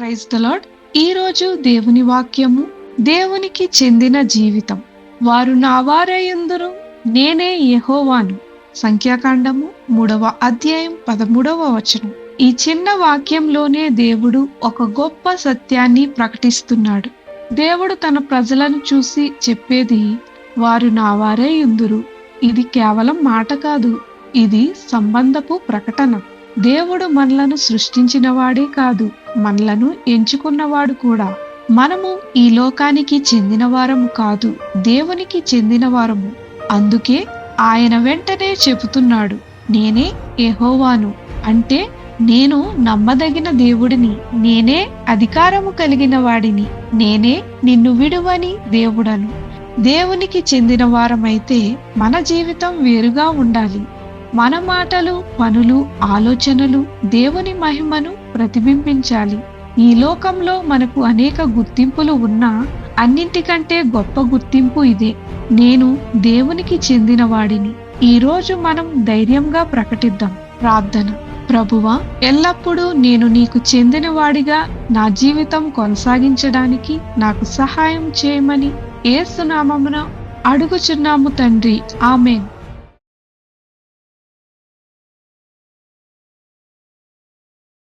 Praise the lord. ఈ రోజు దేవుని వాక్యము, దేవునికి చెందిన జీవితం. వారు నా వారయుందురు, నేనే యెహోవాను. సంఖ్యాకాండము 3వ అధ్యాయం 13వ వచనం. ఈ చిన్న వాక్యంలోనే దేవుడు ఒక గొప్ప సత్యాన్ని ప్రకటిస్తున్నాడు. దేవుడు తన ప్రజలను చూసి చెప్పేది, వారు నా వారయుందురు. ఇది కేవలం మాట కాదు, ఇది సంబంధపు ప్రకటన. దేవుడు మనలను సృష్టించిన వాడే కాదు, మనలను ఎంచుకున్నవాడు కూడా. మనము ఈ లోకానికి చెందిన వారము కాదు, దేవునికి చెందిన వారము. అందుకే ఆయన వెంటనే చెబుతున్నాడు, నేనే యెహోవాను. అంటే నేను నమ్మదగిన దేవుడిని, నేనే అధికారము కలిగిన వాడిని, నేనే నిన్ను విడువని దేవుడను. దేవునికి చెందిన వారమైతే మన జీవితం వేరుగా ఉండాలి. మన మాటలు, పనులు, ఆలోచనలు దేవుని మహిమను ప్రతిబింబించాలి. ఈ లోకంలో మనకు అనేక గుర్తింపులు ఉన్నా అన్నింటికంటే గొప్ప గుర్తింపు ఇదే, నేను దేవునికి చెందిన వాడిని. ఈ రోజు మనం ధైర్యంగా ప్రకటిద్దాం. ప్రార్థన. ప్రభువా, ఎల్లప్పుడూ నేను నీకు చెందిన వాడిగా నా జీవితం కొనసాగించడానికి నాకు సహాయం చేయమని యేసు నామమున అడుగుచున్నాము తండ్రి. ఆమేన్.